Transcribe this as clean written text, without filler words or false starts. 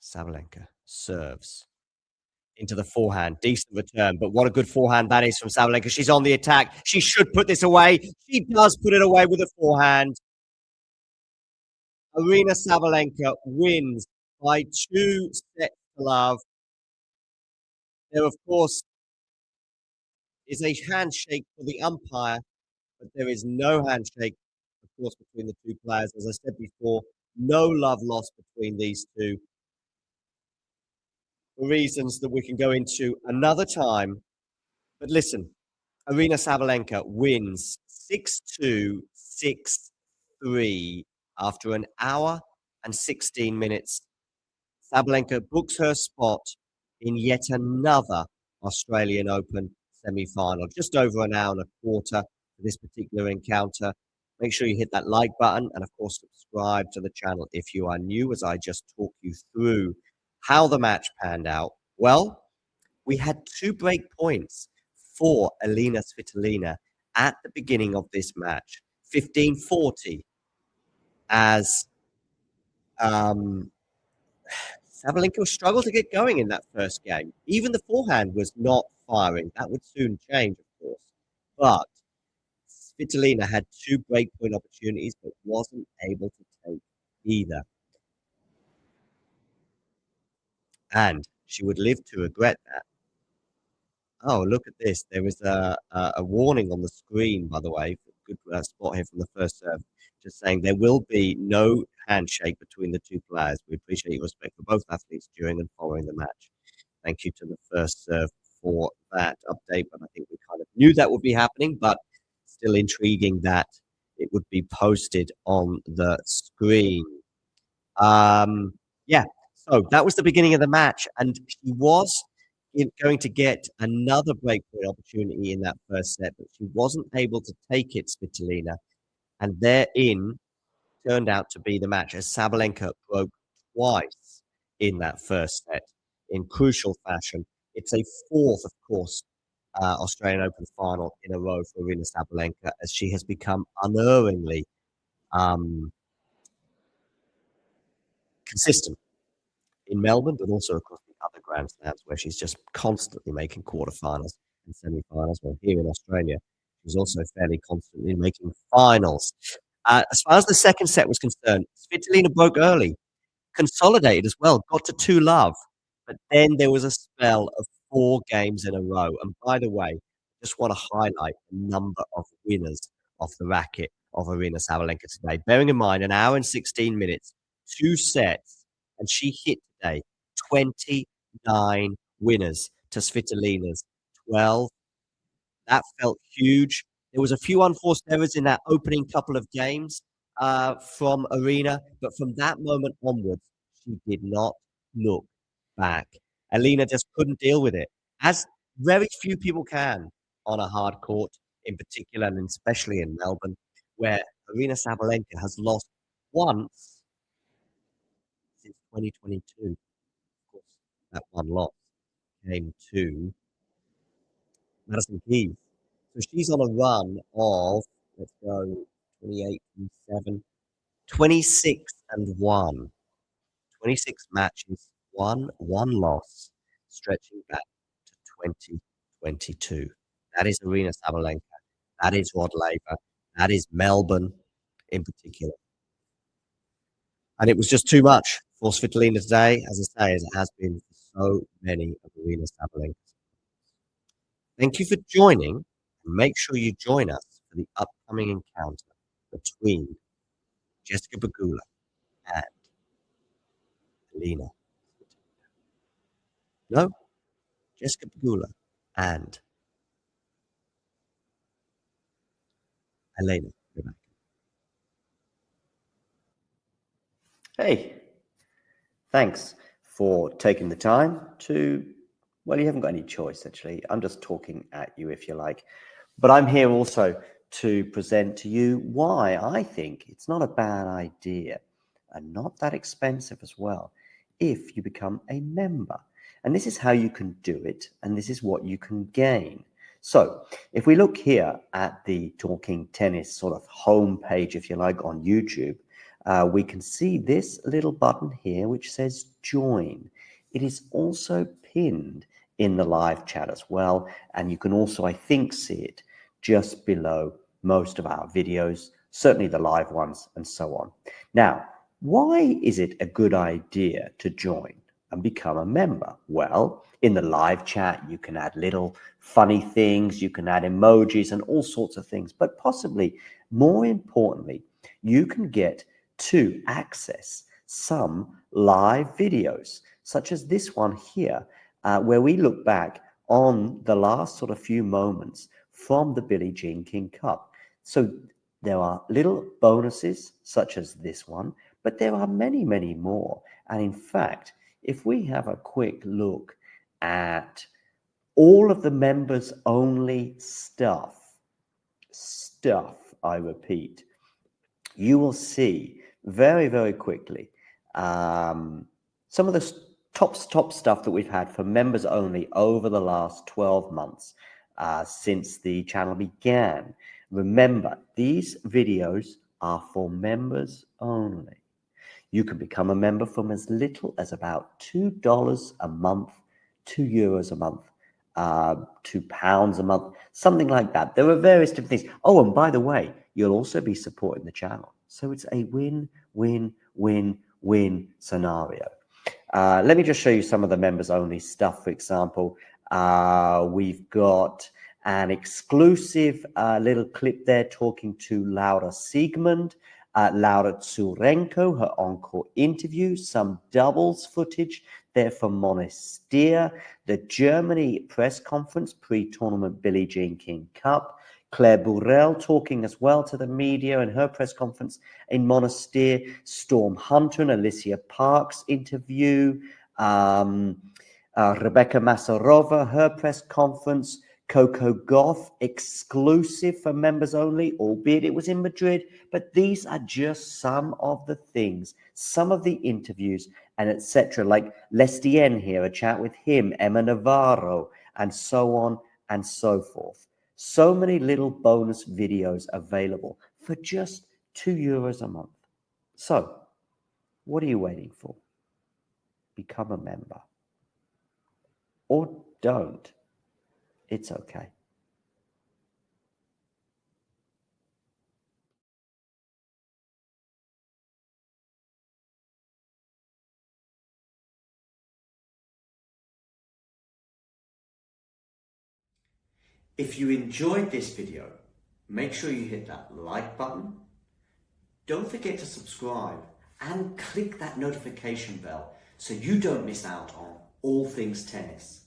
Sabalenka serves into the forehand. Decent return, but what a good forehand that is from Sabalenka. She's on the attack. She should put this away. She does put it away with a forehand. Aryna Sabalenka wins by 2 sets to love. There, of course, is a handshake for the umpire, but there is no handshake, of course, between the two players. As I said before, no love lost between these two. For reasons that we can go into another time. But listen, Aryna Sabalenka wins 6-2, 6-3 after an hour and 16 minutes. Sabalenka books her spot in yet another Australian Open semi-final. Just over an hour and a quarter for this particular encounter. Make sure you hit that like button and, of course, subscribe to the channel if you are new, as I just talk you through how the match panned out. Well, we had 2 break points for Elina Svitolina at the beginning of this match. 15-40 as Sabalenka struggled to get going in that first game. Even the forehand was not firing. That would soon change, of course. But Svitolina had 2 breakpoint opportunities, but wasn't able to take either. And she would live to regret that. Oh, look at this. There was a warning on the screen, by the way. Good spot here from the first serve. Just saying there will be no handshake between the two players. We appreciate your respect for both athletes during and following the match. Thank you to the first serve for that update. But I think we kind of knew that would be happening, but still intriguing that it would be posted on the screen. Yeah, so that was the beginning of the match, and she was going to get another breakaway opportunity in that first set, but she wasn't able to take it, Svitolina, and therein turned out to be the match as Sabalenka broke twice in that first set in crucial fashion. It's a 4th, of course, Australian Open final in a row for Aryna Sabalenka, as she has become unerringly consistent in Melbourne, but also across the other Grand Slams, where she's just constantly making quarterfinals and semi-finals. Well, here in Australia, she's also fairly constantly making finals. As far as the second set was concerned, Svitolina broke early, consolidated as well, got to 2-love, but then there was a spell of 4 games in a row. And by the way, I just want to highlight the number of winners off the racket of Aryna Sabalenka today. Bearing in mind, an hour and 16 minutes, 2 sets, and she hit today 29 winners to Svitolina's 12. That felt huge. There was a few unforced errors in that opening couple of games from Aryna, but from that moment onwards, she did not look back. Elina just couldn't deal with it, as very few people can on a hard court, in particular, and especially in Melbourne, where Aryna Sabalenka has lost once since 2022. Of course, that one loss came to Madison Keys. So she's on a run of, let's go, 28 and 7, 26 and 1. 26 matches, one loss, stretching back to 2022. That is Aryna Sabalenka. That is Rod Laver. That is Melbourne in particular. And it was just too much for Svitolina today, as I say, as it has been for so many of Aryna Sabalenka's. Thank you for joining. Make sure you join us for the upcoming encounter between Jessica Pegula and Elina. No, Jessica Pegula and Elina. Hey, thanks for taking the time to, well, you haven't got any choice, actually. I'm just talking at you, if you like. But I'm here also to present to you why I think it's not a bad idea and not that expensive as well if you become a member. And this is how you can do it, and this is what you can gain. So if we look here at the Talking Tennis sort of homepage, if you like, on YouTube, we can see this little button here which says join. It is also pinned in the live chat as well, and you can also, I think, see it just below most of our videos, certainly the live ones and so on. Now, why is it a good idea to join and become a member? Well, in the live chat, you can add little funny things, you can add emojis and all sorts of things, but possibly more importantly, you can get to access some live videos, such as this one here, where we look back on the last sort of few moments from the Billie Jean King Cup. So there are little bonuses such as this one, but there are many, many more. And in fact, if we have a quick look at all of the members only stuff, I repeat, you will see very, very quickly some of the top stuff that we've had for members only over the last 12 months since the channel began. Remember, these videos are for members only. You can become a member from as little as about $2 a month, €2 a month, £2 a month, something like that. There are various different things. Oh, and by the way, you'll also be supporting the channel. So it's a win-win-win-win scenario. Let me just show you some of the members only stuff. For example, we've got an exclusive little clip there talking to Laura Siegmund, Laura Tsurenko, her encore interview, some doubles footage there from Monastir, the Germany press conference pre-tournament Billie Jean King Cup, Claire Burrell talking as well to the media in her press conference in Monastir, Storm Hunter and Alicia Parks interview, Rebecca Masarova, her press conference, Coco Gauff exclusive for members only, albeit it was in Madrid, but these are just some of the things, some of the interviews and etc. Like Lestien here, a chat with him, Emma Navarro, and so on and so forth. So many little bonus videos available for just €2 a month. So, what are you waiting for? Become a member. Or don't. It's okay. If you enjoyed this video, make sure you hit that like button. Don't forget to subscribe and click that notification bell so you don't miss out on all things tennis.